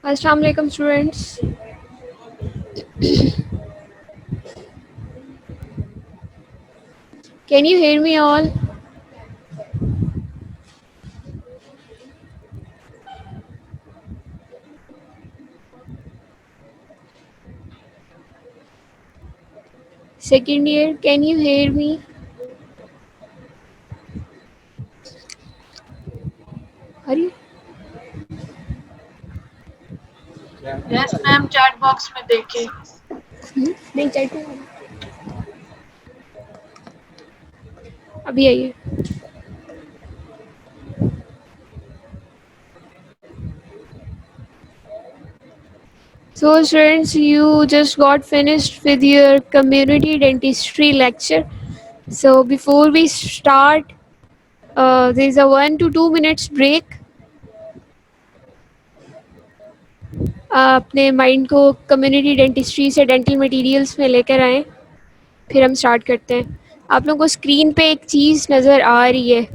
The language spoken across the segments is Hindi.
Assalamu alaikum students. Can you hear me all? Second year, can you hear me? Hurry. Yes ma'am chat box में देखिए। नहीं चैट में अभी आइए. So students, you just got finished with your community dentistry lecture. So before we start, there is a 1 to 2 minutes break. अपने माइंड को कम्युनिटी डेंटिस्ट्री से डेंटल मटेरियल्स में लेकर आएँ. फिर हम स्टार्ट करते हैं. आप लोगों को स्क्रीन पे एक चीज़ नज़र आ रही है.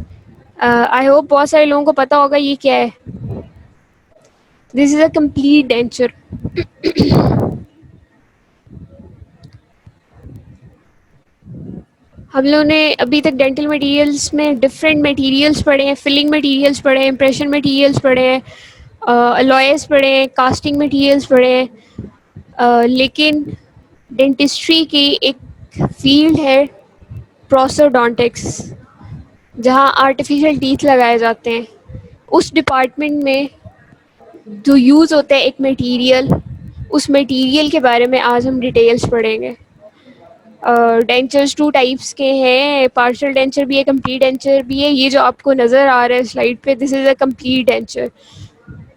आई होप बहुत सारे लोगों को पता होगा ये क्या है. This is a complete denture. हम लोगों ने अभी तक डेंटल मटेरियल्स में डिफरेंट मटेरियल्स पढ़े हैं. फिलिंग मटेरियल्स पढ़े हैं, इम्प्रेशन मटेरियल्स पढ़े हैं, अलॉयस पढ़े हैं, कास्टिंग मटेरियल्स पढ़े हैं. लेकिन डेंटिस्ट्री की एक फील्ड है प्रोसोडोंटिक्स, जहाँ आर्टिफिशियल टीथ लगाए जाते हैं. उस डिपार्टमेंट में जो यूज़ होता है एक मटेरियल, उस मटेरियल के बारे में आज हम डिटेल्स पढ़ेंगे. डेंचर्स टू टाइप्स के हैं. पार्शियल डेंचर भी है, कंप्लीट डेंचर भी है. ये जो आपको नज़र आ रहा है स्लाइड पे, this is a complete denture.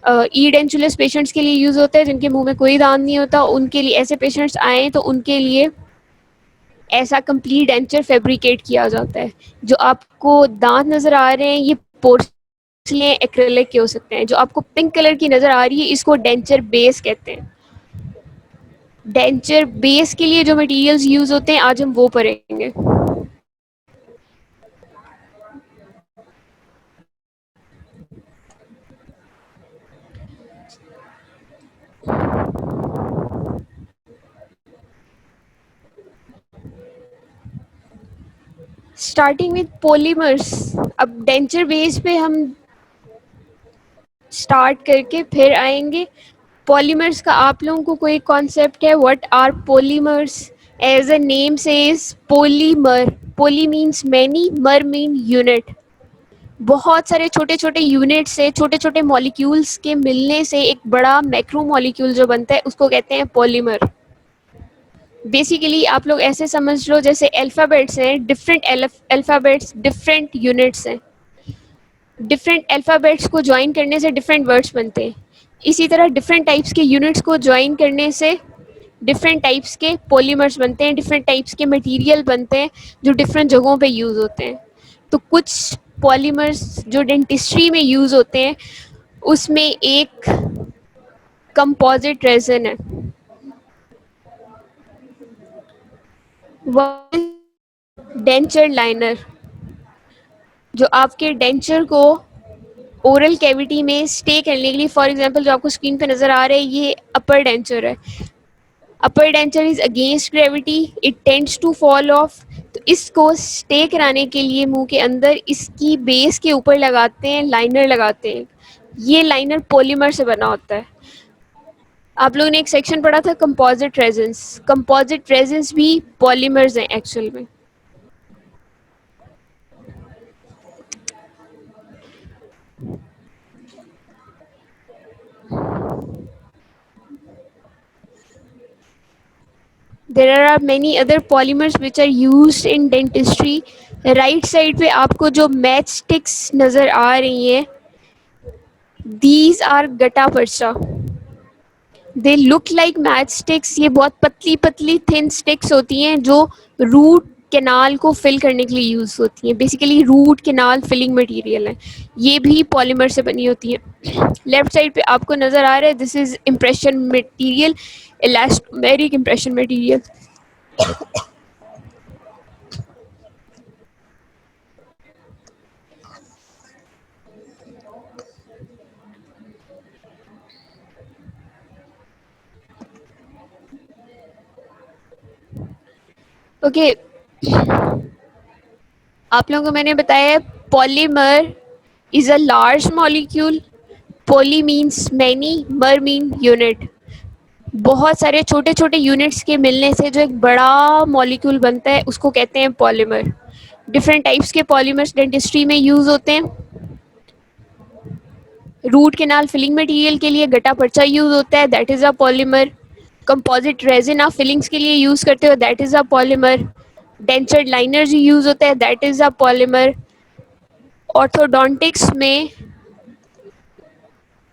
Edentulous patients के लिए यूज़ होता है जिनके मुंह में कोई दांत नहीं होता. उनके लिए, ऐसे पेशेंट्स आए तो उनके लिए ऐसा कंप्लीट डेंचर फैब्रिकेट किया जाता है. जो आपको दांत नज़र आ रहे हैं ये पोर्सलेन एक्रेलिक के हो सकते हैं. जो आपको पिंक कलर की नज़र आ रही है इसको डेंचर बेस कहते हैं. डेंचर बेस के लिए जो मटेरियल्स यूज़ होते हैं आज हम वो पढ़ेंगे. Starting with polymers. अब डेंचर बेस पे हम स्टार्ट करके फिर आएंगे. पॉलीमर्स का आप लोगों को कोई कॉन्सेप्ट है? What are polymers? As a name says polymer. Poly means many, mer mean unit. बहुत सारे छोटे छोटे यूनिट से, छोटे छोटे मॉलिक्यूल्स के मिलने से एक बड़ा मैक्रो मॉलिक्यूल जो बनता है उसको कहते हैं पॉलीमर. बेसिकली आप लोग ऐसे समझ लो जैसे अल्फ़ाबेट्स हैं, डिफरेंट अल्फ़ाबेट्स डिफरेंट यूनिट्स हैं. डिफरेंट अल्फ़ाबेट्स को ज्वाइन करने से डिफरेंट वर्ड्स बनते हैं. इसी तरह डिफरेंट टाइप्स के यूनिट्स को ज्वाइन करने से डिफरेंट टाइप्स के पॉलीमर्स बनते हैं, डिफरेंट टाइप्स के मटेरियल बनते हैं जो डिफरेंट जगहों पे यूज़ होते हैं. तो कुछ पॉलीमर्स जो डेंटिस्ट्री में यूज़ होते हैं उसमें एक कंपोजिट रेज़न है. डेंचर लाइनर, जो आपके डेंचर को ओरल कैविटी में स्टे करने के लिए, फॉर एग्जांपल जो आपको स्क्रीन पे नज़र आ रहा है ये अपर डेंचर है. Upper denture is against gravity, it tends to fall off. तो इसको स्टे कराने के लिए मुंह के अंदर इसकी बेस के ऊपर लगाते हैं, लाइनर लगाते हैं. ये लाइनर पॉलीमर से बना होता है. आप लोगों ने एक सेक्शन पढ़ा था कंपोजिट रेजिन्स. कंपोजिट रेजिन्स भी पॉलीमर्स हैं एक्चुअल में. There are many other polymers which are used in dentistry. Right side पे आपको जो मैच स्टिक्स नज़र आ रही हैं, दीज आर गटा पर्चा. They look like match sticks. ये बहुत पतली पतली थिन स्टिक्स होती हैं जो रूट कैनाल को फिल करने के लिए यूज़ होती हैं. Basically root canal filling material है. ये भी पॉलीमर से बनी होती है. लेफ्ट साइड पे आपको नज़र आ रहा है this is impression material, elastomeric impression material. Okay, आप लोगों को मैंने बताया है polymer is a large molecule, poly means many, mer mean unit. बहुत सारे छोटे छोटे यूनिट्स के मिलने से जो एक बड़ा मॉलिक्यूल बनता है उसको कहते हैं पॉलीमर। डिफरेंट टाइप्स के पॉलीमर्स डेंटिस्ट्री में यूज होते हैं। रूट केनाल फिलिंग मटेरियल के लिए गटा पर्चा यूज होता है, that is a polymer. Composite resin आप फिलिंग्स के लिए यूज करते हो, that is a polymer. Denture liner जो यूज होता है, that is a polymer. Orthodontics में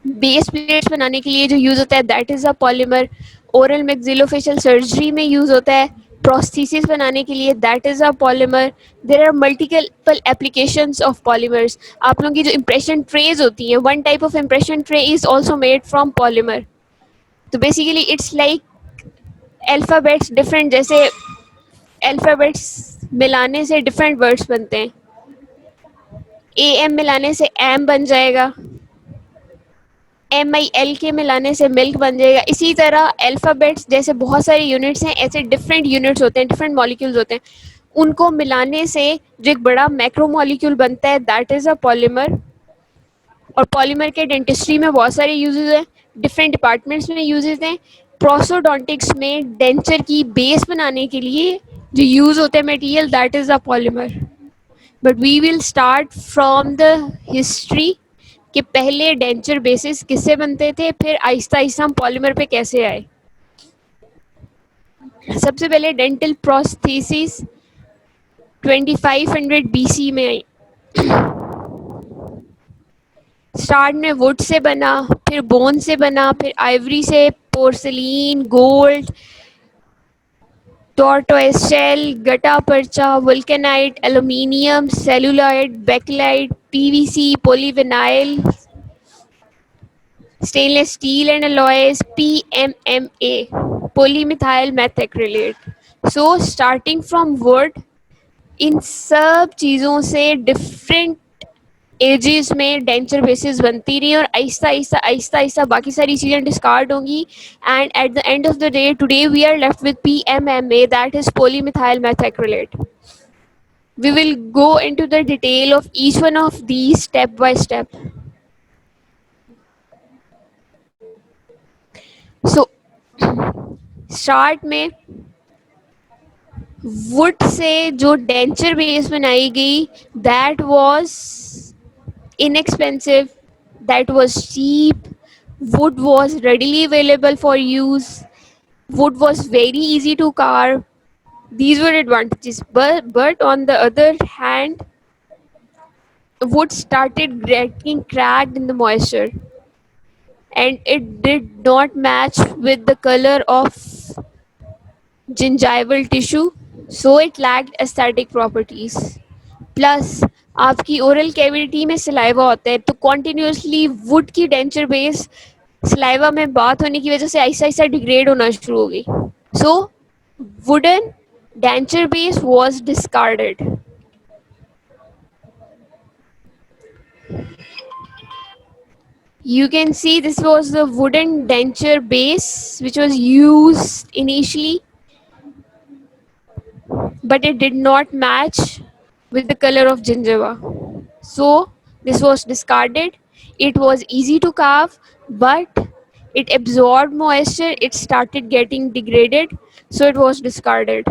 बेस प्लेट्स बनाने के लिए जो यूज होता है, that is a polymer. Oral maxillofacial surgery में यूज होता है प्रोस्थेसिस बनाने के लिए, that is a polymer. There are multiple applications of polymers. आप लोगों की जो इम्प्रेशन ट्रेज होती हैं, one type of impression tray is also made from polymer. तो basically it's like alphabets different, जैसे अल्फ़ाबेट्स मिलाने से डिफरेंट वर्ड्स बनते हैं। ए एम मिलाने से एम बन जाएगा, MIL के मिलाने से मिल्क बन जाएगा। इसी तरह अल्फ़ाबेट्स जैसे बहुत सारे यूनिट्स हैं, ऐसे डिफरेंट यूनिट्स होते हैं, डिफरेंट मॉलिक्यूल्स होते हैं, उनको मिलाने से जो एक बड़ा मैक्रो मॉलिक्यूल बनता है, दैट इज़ अ पॉलीमर। और पॉलीमर के डेंटिस्ट्री में बहुत सारे यूजेस हैं, डिफरेंट डिपार्टमेंट्स में यूजेस हैं। प्रोसोडोंटिक्स में डेंचर की बेस बनाने के लिए जो यूज होते हैं material, that is a polymer. But we will start from the history कि पहले डेंचर बेसिस किससे बनते थे, फिर आहिस्ता आहिस्ता हम पॉलीमर पे कैसे आए। सबसे पहले डेंटल प्रोस्थेसिस 2500 BC में आई। स्टार्ट में वुड से बना, फिर बोन से बना, फिर आइवरी से, porcelain, gold, tortoise shell, gutta percha, vulcanite, aluminium, celluloid, bakelite, PVC, polyvinyl, stainless steel and alloys, PMMA, polymethyl methacrylate। So starting from wood, इन सब चीज़ों से डिफरेंट एजेस में डेंचर बेसिस बनती रही और आहिस्ता आहिस्ता आहिस्ता आहिस्ता बाकी सारी चीज़ें डिस्कार्ड होंगी। And at the end of the day today we are left with PMMA, that is polymethyl methacrylate। We will go into the detail of each one of these step by step. So start में वुड से जो डेंचर बेस बनाई गई, that was inexpensive, that was cheap, wood was readily available for use, wood was very easy to carve. These were advantages, but on the other hand, wood started getting cracked in the moisture and it did not match with the color of gingival tissue, so it lacked aesthetic properties. Plus आपकी ओरल कैविटी में सलाइवा होता है, तो कॉन्टिन्यूसली वुड की डेंचर बेस सलाइवा में बात होने की वजह से आहिस्ता आहिस्ता डिग्रेड होना शुरू हो गई। So wooden denture base was discarded. You can see this was the wooden denture base which was used initially, but it did not match with the color of gingiva. So this was discarded. It was easy to carve, but it absorbed moisture. It started getting degraded, so it was discarded.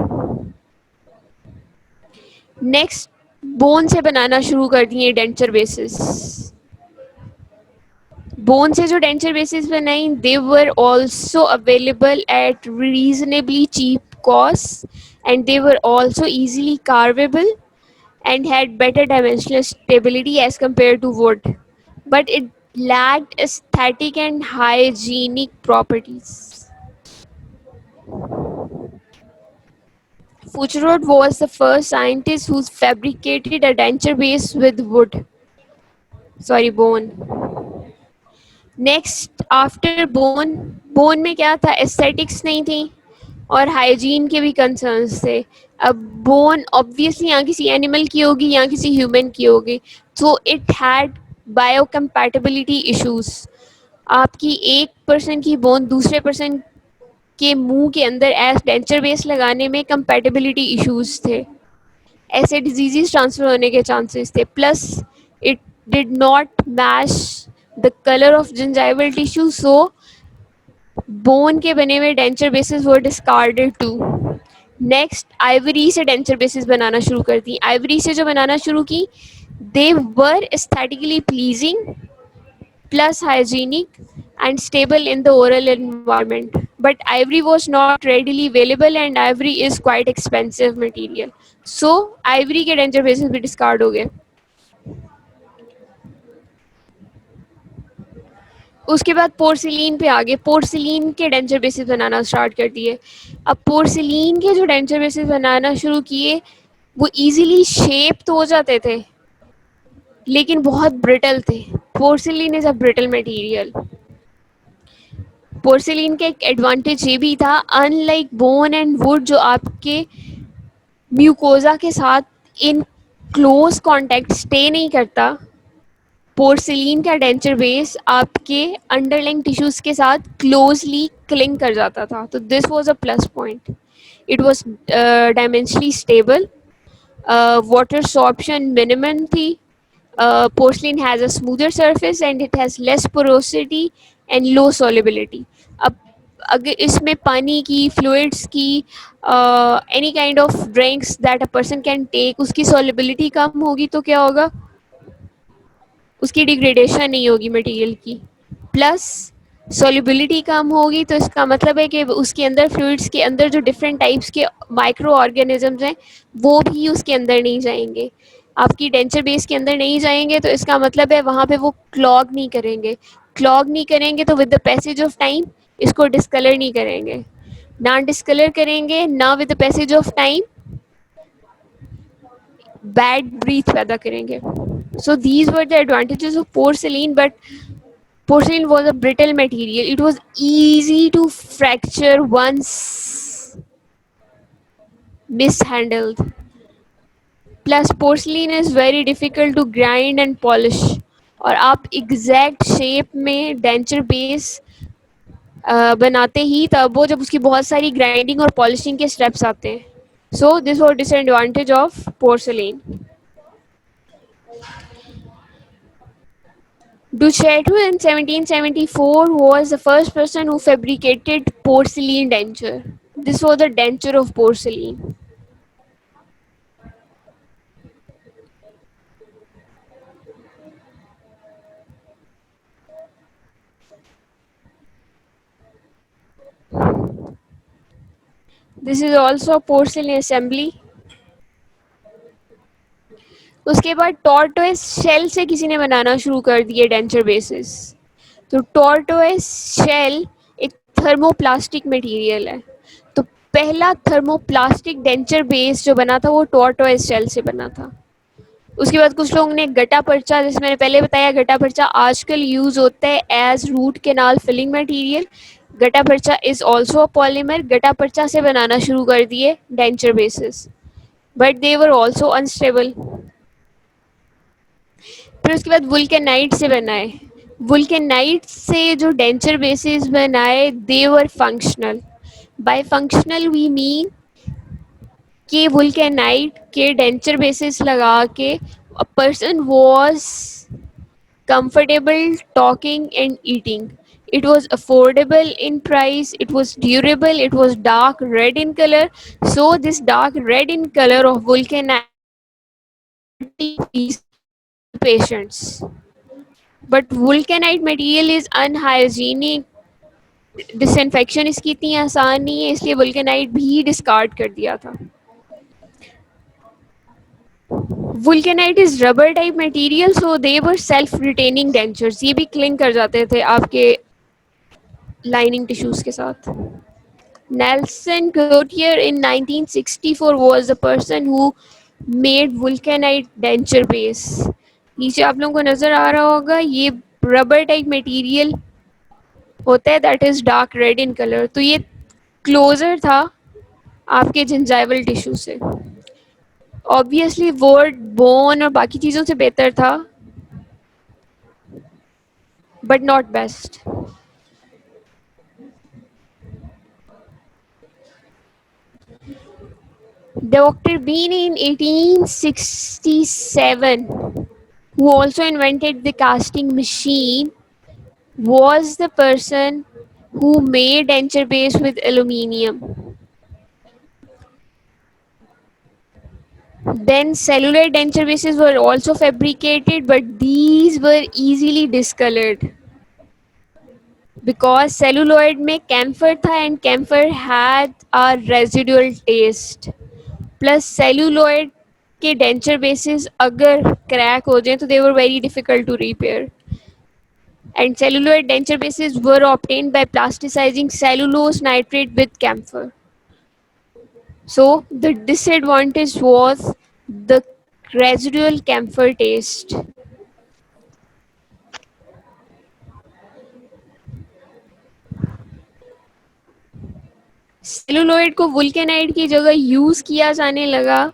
Next, bone से बनाना शुरू कर दिए डेंचर बेसिस। बोन से जो डेंचर बेसिस बनाई, they were also available at reasonably cheap cost and they were also easily carvable and had better dimensional stability as compared to wood, but it lacked aesthetic and hygienic properties. Foucherot was the first scientist who fabricated a denture base with wood, sorry, bone. Next after bone, bone में क्या था, एस्थेटिक्स नहीं थी और हाइजीन के भी कंसर्न्स थे। अब बोन ऑब्वियसली यहाँ किसी एनिमल की होगी, यहाँ किसी ह्यूमन की होगी, so it had biocompatibility issues. आपकी एक पर्सन की बोन दूसरे पर्सन आपके मुंह के अंदर एज डेंचर बेस लगाने में कंपेटेबिलिटी इश्यूज थे, ऐसे डिजीजेस ट्रांसफर होने के चांसेस थे, plus it did not match the colour of gingival tissue, so bone के बने हुए denture bases were discarded too. Next ivory से डेंचर बेसिस बनाना शुरू कर दी। आइवरी से जो बनाना शुरू की, they were aesthetically pleasing plus hygienic and stable in the oral environment. But ivory was not readily available and ivory is quite expensive material. So ivory के डेंचर बेसिस भी डिस्कार्ड हो गए। उसके बाद पोर्सिलीन पे आगे, पोर्सिलीन के डेंचर बेसिस बनाना स्टार्ट कर दिए। अब पोर्सिलीन के जो डेंचर बेसिस बनाना शुरू किए वो इजीली शेप तो हो जाते थे लेकिन बहुत ब्रिटल थे। Porcelain is a brittle material. Porcelain का एक एडवांटेज ये भी था, अनलाइक बोन एंड वुड जो आपके म्यूकोजा के साथ इन क्लोज कांटेक्ट स्टे नहीं करता, पोर्सिलीन का डेंचर बेस आपके अंडरलाइंग टिश्यूज के साथ क्लोजली क्लिंग कर जाता था, तो this was a plus point. It was dimensionally stable, water sorption minimum थी, porcelain has a smoother surface and it has less porosity and low solubility. अब अगर इसमें पानी की, फ्लूइड्स की, any kind of drinks that a person can take, उसकी सॉलिबिलिटी कम होगी तो क्या होगा, उसकी डिग्रेडेशन नहीं होगी मटेरियल की, प्लस सॉल्युबिलिटी कम होगी तो इसका मतलब है कि उसके अंदर फ्लूइड्स के अंदर जो डिफरेंट टाइप्स के माइक्रो ऑर्गेनिजम्स हैं वो भी उसके अंदर नहीं जाएंगे, आपकी डेंचर बेस के अंदर नहीं जाएंगे, तो इसका मतलब है वहाँ पे वो क्लॉग नहीं करेंगे। क्लॉग नहीं करेंगे तो with the passage of time इसको डिस्कलर नहीं करेंगे, ना डिस्कलर करेंगे ना with the passage of time bad breath पैदा करेंगे। So these were the advantages of porcelain, but porcelain was a brittle material. It was easy to fracture once mishandled. Plus porcelain is very difficult to grind and polish. और आप एग्जैक्ट शेप में डेंचर बेस बनाते ही तब वो जब उसकी बहुत सारी ग्राइंडिंग और पॉलिशिंग के स्टेप्स आते हैं। So this was disadvantage of porcelain. Duchatto in 1774 was the first person who fabricated porcelain denture. This was the denture of porcelain. This is also a porcelain assembly. उसके बाद टॉर्टोइस शेल से किसी ने बनाना शुरू कर दिए डेंचर बेसिस। तो टॉर्टोइस शेल एक थर्मोप्लास्टिक मटेरियल है, तो पहला थर्मोप्लास्टिक डेंचर बेस जो बना था वो टॉर्टोइस शेल से बना था। उसके बाद कुछ लोगों ने गटा पर्चा, जैसे मैंने पहले बताया गटा पर्चा आजकल यूज होता है as root canal filling material. Gutta percha is also a polymer, गटा पर्चा से बनाना शुरू कर दिए denture basis, but they were also unstable. फिर उसके बाद वुल्केनाइट से बनाए, वुल्केनाइट से जो डेंचर बेसिस बनाए they were functional. By functional we mean कि वुल्केनाइट के डेंचर बेसिस लगा के a person was comfortable talking and eating. It was affordable in price, it was durable, it was dark red in color. So this dark red in color of vulcanite certainly pleased the patients. But vulcanite material is unhygienic, disinfection इसकी इतनी आसान नहीं है, इसलिए वुल्केनाइट भी डिस्कार्ड कर दिया था। Vulcanite is rubber type material, so they were self retaining dentures, ये भी क्लिंग कर जाते थे आपके लाइनिंग टिश्यूज के साथ। Nelson Cloutier in 1964 was the person who made vulcanite denture base. नीचे आप लोगों को नजर आ रहा होगा ये रबर टाइप मटेरियल होता है that is dark red in colour, तो ये क्लोजर था आपके जिंजाइवल टिश्यू से। ऑब्वियसली वर्ड बोन और बाकी चीज़ों से बेहतर था but not best. Dr. Bean in 1867, who also invented the casting machine, was the person who made denture base with aluminium. Then celluloid denture bases were also fabricated, but these were easily discolored because celluloid में camphor था and camphor had a residual taste. Plus celluloid के denture bases अगर crack हो जाए तो they were very difficult to repair. And celluloid denture bases were obtained by plasticizing cellulose nitrate with camphor. So the disadvantage was the residual camphor taste. सेलुलोइड को वुल्केनाइड की जगह यूज किया जाने लगा,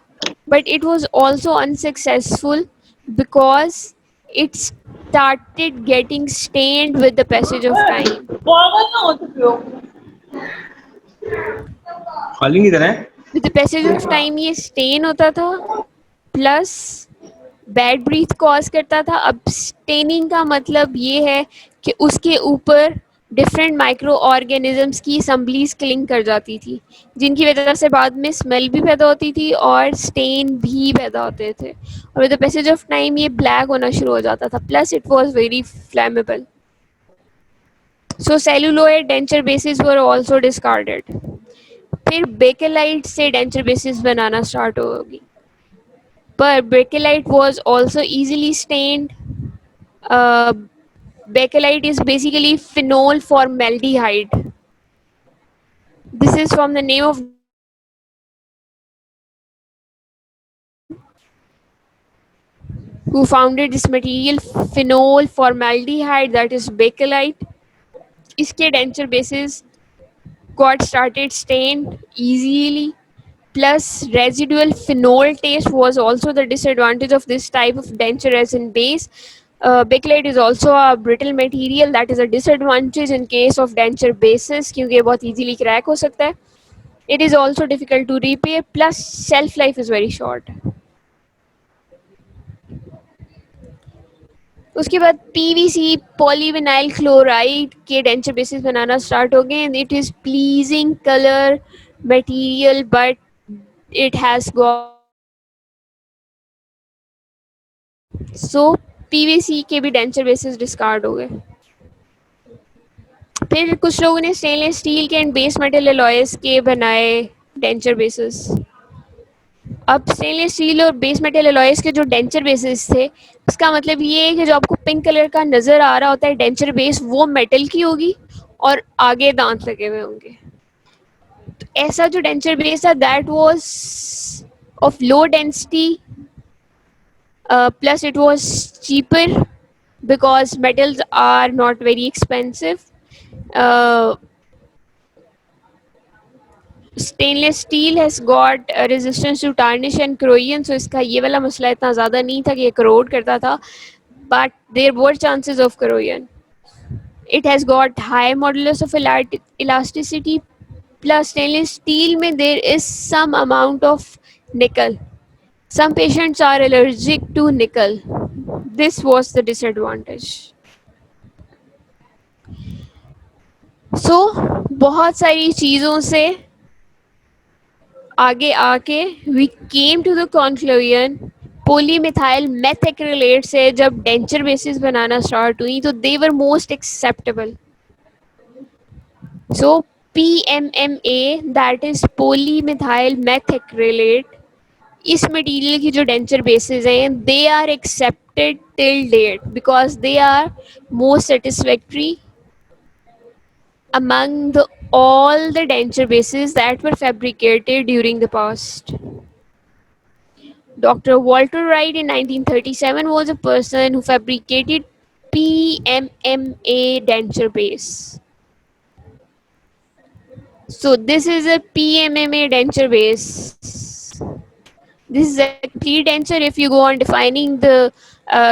but it was also unsuccessful because it started getting stained with the passage of time. पागल ना हो चुके हो। कॉलिंग इधर है। With the passage of time ये stain होता था, प्लस बैड ब्रीथ कॉज करता था। अब स्टेनिंग का मतलब ये है कि उसके ऊपर डिफरेंट माइक्रो ऑर्गेनिजम्स की असम्बलीज क्लिंग कर जाती थी, जिनकी वजह से बाद में स्मेल भी पैदा होती थी और स्टेन भी पैदा होते थे, और with the passage of time ये ब्लैक होना शुरू हो जाता था। Plus it was very flammable. So celluloid denture bases were also discarded. फिर बेकेलाइट से डेंचर बेसिस बनाना स्टार्ट होगी, but bakelite was also easily stained. Uh, Bakelite is basically phenol formaldehyde. This is from the name of Dr. Walter Wright, who founded this material phenol formaldehyde, that is bakelite. इसके denture bases got started stained easily. Plus residual phenol taste was also the disadvantage of this type of denture resin base. Bakelite is also a brittle material, that is a disadvantage in case of denture bases क्योंकि ये बहुत easily crack हो सकता है. It is also difficult to repair, plus shelf life is very short. उसके बाद पीवीसी पॉलीविनाइल क्लोराइड के डेंचर बेसिस बनाना स्टार्ट हो गए. It is pleasing colour material but it has got so PVC के भी डेंचर बेसिस डिस्कार्ड हो गए. फिर कुछ लोगों ने स्टेनलेस स्टील के एंड बेस मेटल अलॉयज के बनाए डेंचर बेसिस. अब स्टेनलेस स्टील और बेस मेटल अलॉयज के जो डेंचर बेसिस थे, उसका मतलब ये है कि जो आपको पिंक कलर का नज़र आ रहा होता है डेंचर बेस, वो मेटल की होगी और आगे दांत लगे हुए होंगे. तो ऐसा जो डेंचर बेस था that was of low density, plus it was cheaper because metals are not very expensive. Stainless steel has got resistance to tarnish and corrosion, so इसका ये वाला मसला इतना ज़्यादा नहीं था कि ये corrode करता था, but there were chances of corrosion. It has got high modulus of elasticity, plus stainless steel में there is some amount of nickel. Some patients are allergic to nickel. This was the disadvantage. So बहुत सारी चीज़ों से आगे आके we came to the conclusion polymethyl methacrylate से जब denture bases बनाना start हुई तो they were most acceptable. So PMMA, that is polymethyl methacrylate, इस मटेरियल की जो डेंचर बेसिस हैं they are accepted till date because they are most satisfactory among all the denture bases that were fabricated during the past. Dr. Walter Wright in 1937 was a person who fabricated PMMA denture base. So this is a PMMA denture base. This is a complete denture. If you go on defining the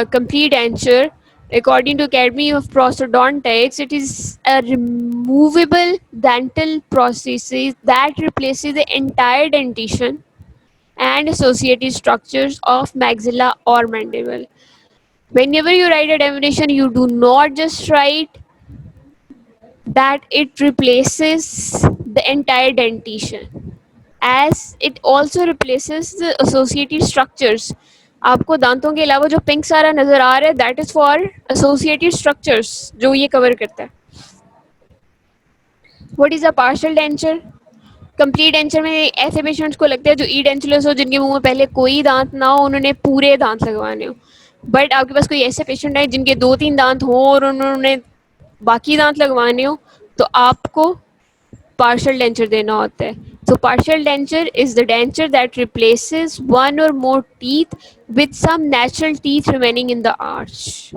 complete denture, according to Academy of Prosthodontics, it is a removable dental prosthesis that replaces the entire dentition and associated structures of maxilla or mandible. Whenever you write a definition, you do not just write that it replaces the entire dentition, as it also replaces the associated structures. आपको दांतों के अलावा जो पिंक सारा नजर आ रहा है, that is for associated structures जो ये कवर करता है. What is a partial denture? Complete denture में ऐसे पेशेंट्स को लगता है जो ई डेंचुलस हो, जिनके मुंह में पहले कोई दांत ना हो, उन्होंने पूरे दांत लगवाने हो. बट आपके पास कोई ऐसे पेशेंट है जिनके 2-3 दांत हो और उन्होंने बाकी दांत लगवाने हो, तो आपको partial denture देना होता है. So partial denture is the denture that replaces one or more teeth with some natural teeth remaining in the arch.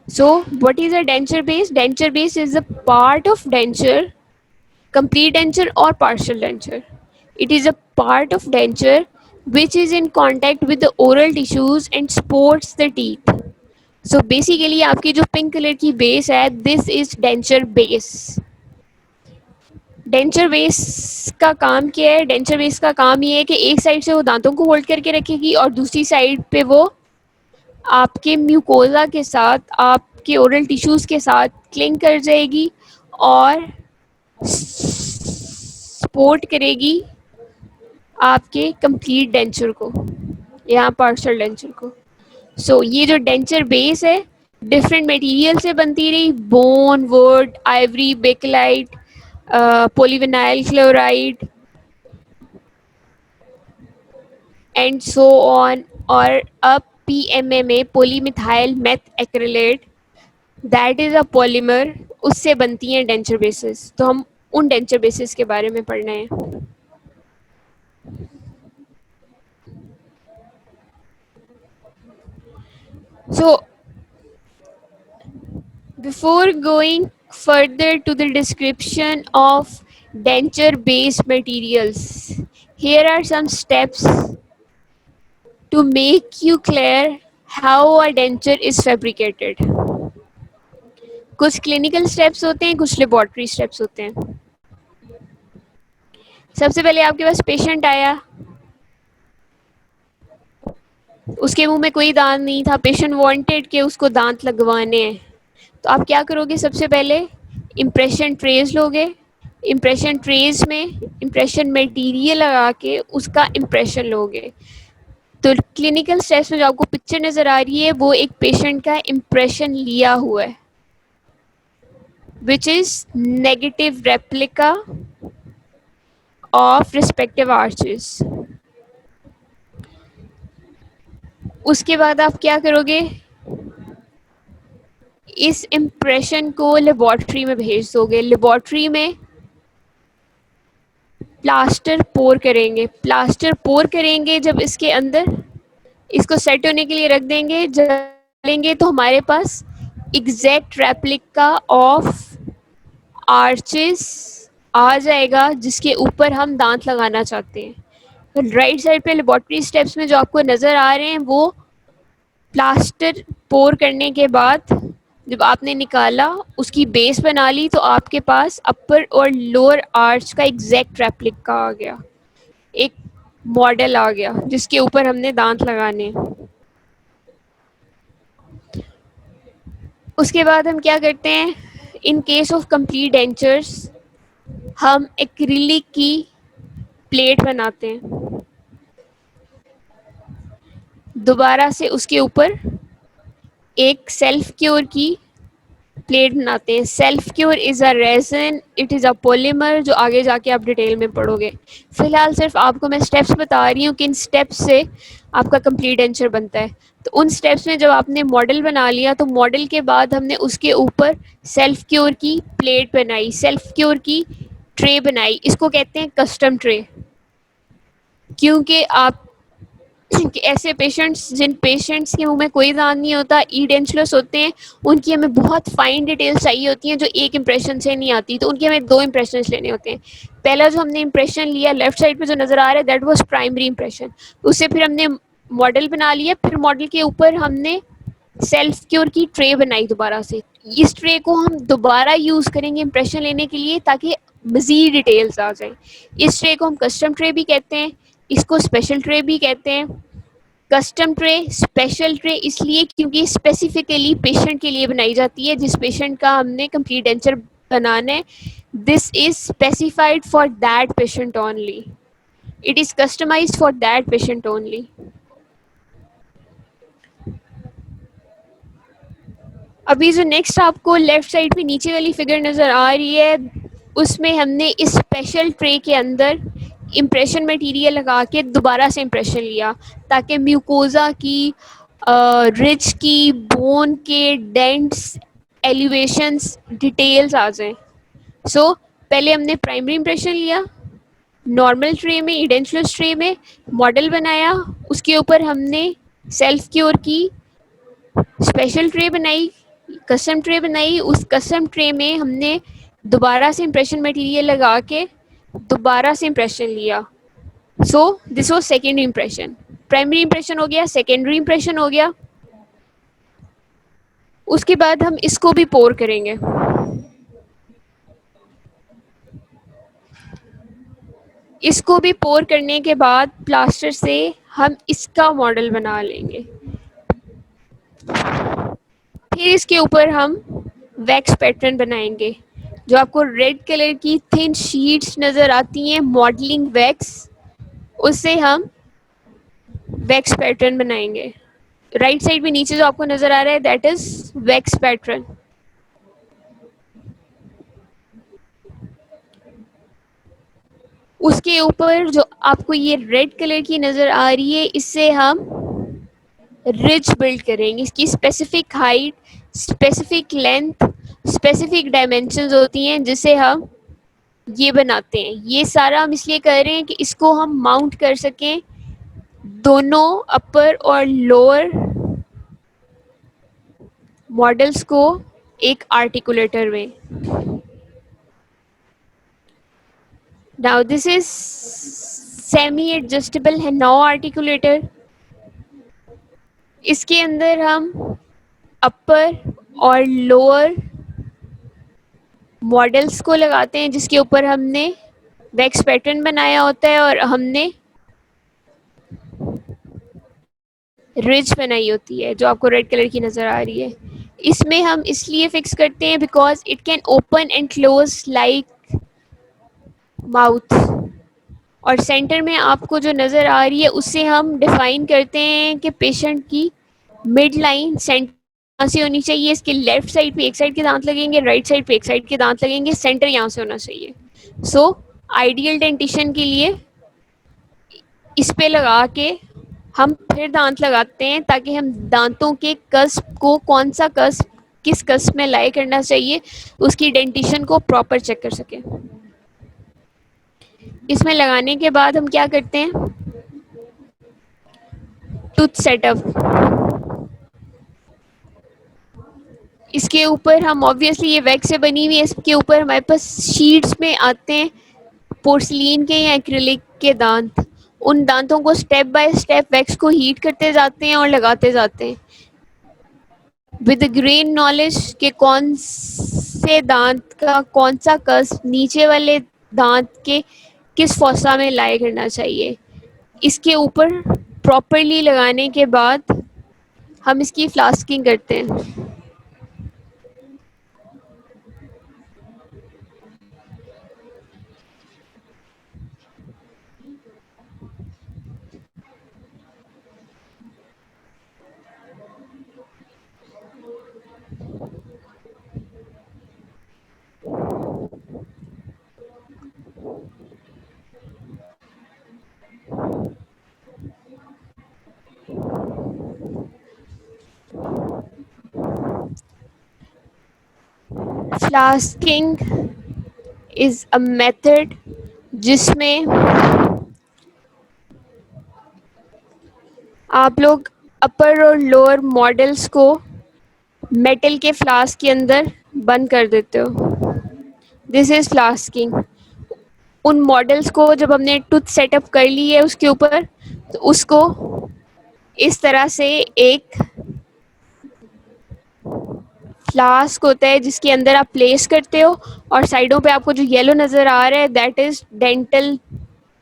So what is a denture base? Denture base is a part of denture, complete denture or partial denture. It is a part of denture which is in contact with the oral tissues and supports the teeth. So basically आपकी जो पिंक कलर की बेस है, this is denture base. Denture base का काम क्या है? डेंचर बेस का काम ये है कि एक साइड से वो दांतों को होल्ड करके रखेगी और दूसरी साइड पे वो आपके म्यूकोजा के साथ, आपके ओरल टिश्यूज के साथ क्लिंग कर जाएगी और सपोर्ट करेगी आपके कंप्लीट डेंचर को या पार्शियल डेंचर को. सो ये जो डेंचर बेस है डिफरेंट मटेरियल से बनती रही, bone, would, Ivory, bakelite, polyvinyl chloride and so on, और अब PMMA polymethyl methacrylate that is a polymer, उससे बनती हैं डेंचर बेसिस. तो हम उन डेंचर बेसिस के बारे में पढ़ना है. So before going further to the description of denture based materials, here are some steps to make you clear how a denture is fabricated. कुछ क्लिनिकल स्टेप्स होते हैं, कुछ लेबोरेटरी स्टेप्स होते हैं. सबसे पहले आपके पास पेशेंट आया, उसके मुंह में कोई दांत नहीं था, पेशेंट वांटेड कि उसको दांत लगवाने हैं. तो आप क्या करोगे? सबसे पहले इम्प्रेशन ट्रेज लोगे. इम्प्रेशन ट्रेज में इम्प्रेशन मटेरियल लगा के उसका इम्प्रेशन लोगे. तो क्लिनिकल स्टेप्स में जो आपको पिक्चर नज़र आ रही है वो एक पेशेंट का इम्प्रेशन लिया हुआ है, which is negative replica of respective arches. उसके बाद आप क्या करोगे? इस इम्प्रेशन को लेबोरेटरी में भेज दोगे. लेबोरेटरी में प्लास्टर पोर करेंगे. प्लास्टर पोर करेंगे जब इसके अंदर, इसको सेट होने के लिए रख देंगे. जब लेंगे तो हमारे पास एग्जैक्ट रेप्लिका ऑफ आर्चेस आ जाएगा जिसके ऊपर हम दांत लगाना चाहते हैं. तो राइट साइड पे लेबोरेटरी स्टेप्स में जो आपको नज़र आ रहे हैं वो प्लास्टर पोर करने के बाद जब आपने निकाला, उसकी बेस बना ली, तो आपके पास अपर और लोअर आर्च का एग्जैक्ट रेप्लिका आ गया, एक मॉडल आ गया जिसके ऊपर हमने दांत लगाने. उसके बाद हम क्या करते हैं? In case of complete dentures हम एक्रिलिक की प्लेट बनाते हैं. दोबारा से उसके ऊपर एक सेल्फ क्योर की प्लेट बनाते हैं. Self cure is a resin, it is a polymer, जो आगे जाके आप डिटेल में पढ़ोगे. फिलहाल सिर्फ आपको मैं स्टेप्स बता रही हूँ कि इन स्टेप्स से आपका कंप्लीट डेंचर बनता है. तो उन स्टेप्स में जब आपने मॉडल बना लिया, तो मॉडल के बाद हमने उसके ऊपर सेल्फ क्योर की प्लेट बनाई, सेल्फ क्योर की ट्रे बनाई. इसको कहते हैं कस्टम ट्रे, क्योंकि आप कि ऐसे पेशेंट्स, जिन पेशेंट्स के मुंह में कोई दांत नहीं होता, ई डेंचुलस होते हैं, उनकी हमें बहुत फाइन डिटेल्स चाहिए होती हैं जो एक इंप्रेशन से नहीं आती. तो उनके हमें 2 इंप्रेशन लेने होते हैं. पहला जो हमने इंप्रेशन लिया लेफ्ट साइड पे जो नज़र आ रहा है, दैट वाज प्राइमरी इंप्रेशन. उससे फिर हमने मॉडल बना लिया. फिर मॉडल के ऊपर हमने सेल्फ क्योर की ट्रे बनाई दोबारा से। इस ट्रे को हम दोबारा यूज़ करेंगे इम्प्रेशन लेने के लिए ताकि मज़ीद डिटेल्स आ जाएँ। इस ट्रे को हम कस्टम ट्रे भी कहते हैं, इसको स्पेशल ट्रे भी कहते हैं। कस्टम ट्रे, स्पेशल ट्रे इसलिए क्योंकि स्पेसिफिकली पेशेंट के लिए बनाई जाती है, जिस पेशेंट का हमने कंप्लीट डेंचर बनाना है। This is specified for that patient only, it is customized for that patient only. अभी जो नेक्स्ट आपको लेफ्ट साइड पे नीचे वाली फिगर नज़र आ रही है, उसमें हमने इस स्पेशल ट्रे के अंदर इम्प्रेशन मटेरियल लगा के दोबारा से इम्प्रेशन लिया ताकि म्यूकोज़ा की, रिज की, बोन के डेंट्स, एलिवेशंस, डिटेल्स आ जाएं। सो पहले हमने प्राइमरी इम्प्रेशन लिया नॉर्मल ट्रे में, इडेंचुलस ट्रे में मॉडल बनाया, उसके ऊपर हमने सेल्फ क्योर की स्पेशल ट्रे बनाई, कस्टम ट्रे बनाई। उस कस्टम ट्रे में हमने दोबारा से इम्प्रेशन मटेरियल लगा के दोबारा से इम्प्रेशन लिया। So this was secondary impression. Primary impression हो गया, सेकेंडरी इम्प्रेशन हो गया। उसके बाद हम इसको भी पोर करेंगे। इसको भी पोर करने के बाद प्लास्टर से हम इसका मॉडल बना लेंगे। फिर इसके ऊपर हम वैक्स पैटर्न बनाएंगे। जो आपको रेड कलर की थिन शीट्स नज़र आती हैं मॉडलिंग वैक्स, उससे हम वैक्स पैटर्न बनाएंगे। राइट साइड में नीचे जो आपको नज़र आ रहा है दैट इज़ वैक्स पैटर्न। उसके ऊपर जो आपको ये रेड कलर की नज़र आ रही है, इससे हम रिज बिल्ड करेंगे। इसकी specific height, specific length, specific dimensions होती हैं जिसे हम ये बनाते हैं। ये सारा हम इसलिए कर रहे हैं कि इसको हम माउंट कर सकें दोनों अपर और लोअर मॉडल्स को एक आर्टिकुलेटर में। Now this is semi adjustable है नौ आर्टिकुलेटर। इसके अंदर हम अपर और लोअर मॉडल्स को लगाते हैं जिसके ऊपर हमने वैक्स पैटर्न बनाया होता है और हमने रिज बनाई होती है जो आपको रेड कलर की नज़र आ रही है। इसमें हम इसलिए फिक्स करते हैं because it can open and close like mouth. और सेंटर में आपको जो नज़र आ रही है उससे हम डिफाइन करते हैं कि पेशेंट की मिड लाइन सेंटर से होनी चाहिए। इसके लेफ्ट साइड पे एक साइड के दांत लगेंगे, राइट साइड पे एक साइड के दांत लगेंगे, सेंटर यहाँ से होना चाहिए। सो आइडियल डेंटिशन के लिए इस पे लगा के हम फिर दांत लगाते हैं ताकि हम दांतों के कस्प को कौन सा कस्प किस कस्प में लाई करना चाहिए उसकी डेंटिशन को प्रॉपर चेक कर सकें। इसमें लगाने के बाद हम क्या करते हैं, टूथ सेटअप। इसके ऊपर हम ऑब्वियसली ये वैक्स से बनी हुई है, इसके ऊपर हमारे पास शीट्स में आते हैं पोर्सलिन के या एक्रिलिक के दांत। उन दांतों को स्टेप बाय स्टेप वैक्स को हीट करते जाते हैं और लगाते जाते हैं विद ग्रेन नॉलेज के कौन से दांत का कौन सा कस नीचे वाले दांत के किस फोसा में लाया करना चाहिए। इसके ऊपर प्रॉपरली लगाने के बाद हम इसकी फ्लास्किंग करते हैं। फ्लास्किंग इज़ अ मेथड जिसमें आप लोग अपर और लोअर मॉडल्स को मेटल के फ्लास्क के अंदर बंद कर देते हो। This is flasking. उन मॉडल्स को जब हमने टूथ सेटअप कर ली है उसके ऊपर, तो उसको इस तरह से एक फ्लास्क होता है जिसके अंदर आप प्लेस करते हो, और साइडों पे आपको जो येलो नज़र आ रहा है दैट इज़ डेंटल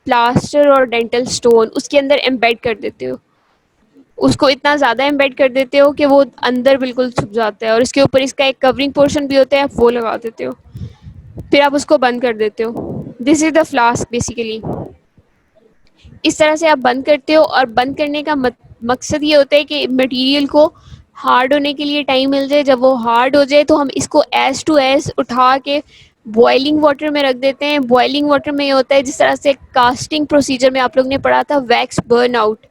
प्लास्टर और डेंटल स्टोन, उसके अंदर एम्बेड कर देते हो। उसको इतना ज़्यादा एम्बेड कर देते हो कि वो अंदर बिल्कुल छुप जाता है, और इसके ऊपर इसका एक कवरिंग पोर्शन भी होता है, आप वो लगा देते हो, फिर आप उसको बंद कर देते हो। This is the flask basically. इस तरह से आप बंद करते हो, और बंद करने का मकसद ये होता है कि मटेरियल को हार्ड होने के लिए टाइम मिल जाए। जब वो हार्ड हो जाए तो हम इसको एज टू एज उठा के बॉइलिंग वाटर में रख देते हैं। बॉइलिंग वाटर में ये होता है जिस तरह से कास्टिंग प्रोसीजर में आप लोग ने पढ़ा था, वैक्स बर्न आउट।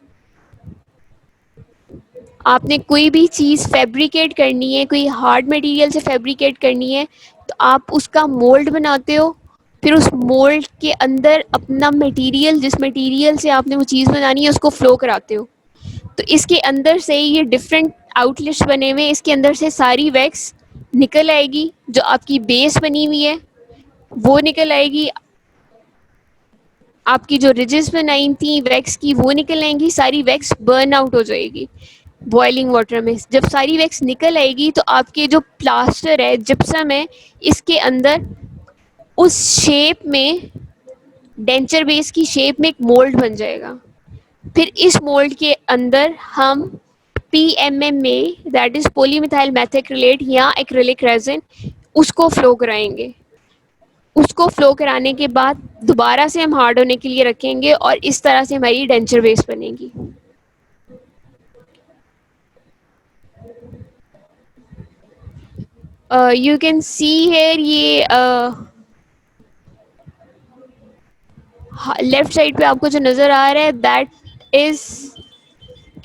आपने कोई भी चीज़ फैब्रिकेट करनी है, कोई हार्ड मटेरियल से फैब्रिकेट करनी है, तो आप उसका मोल्ड बनाते हो, फिर उस मोल्ड के अंदर अपना मटेरियल, जिस मटेरियल से आपने वो चीज़ बनानी है, उसको फ्लो कराते हो। तो इसके अंदर से ये डिफरेंट आउटलेट्स बने हुए हैं, इसके अंदर से सारी वैक्स निकल आएगी, जो आपकी बेस बनी हुई है वो निकल आएगी, आपकी जो रिजेस बनाई थी वैक्स की वो निकल आएंगी, सारी वैक्स बर्न आउट हो जाएगी बॉइलिंग वाटर में। जब सारी वैक्स निकल आएगी तो आपके जो प्लास्टर है, जिप्सम है, इसके अंदर उस शेप में, डेंचर बेस की शेप में एक मोल्ड बन जाएगा। फिर इस मोल्ड के अंदर हम पीएमएमए, दैट इज पॉलीमिथाइल मेथाक्रिलेट या एक्रिलिक रेजिन, उसको फ्लो कराएंगे। उसको फ्लो कराने के बाद दोबारा से हम हार्ड होने के लिए रखेंगे, और इस तरह से हमारी डेंचर बेस बनेगी। यू कैन सी हेयर, ये लेफ्ट साइड पे आपको जो नज़र आ रहा है दैट इज,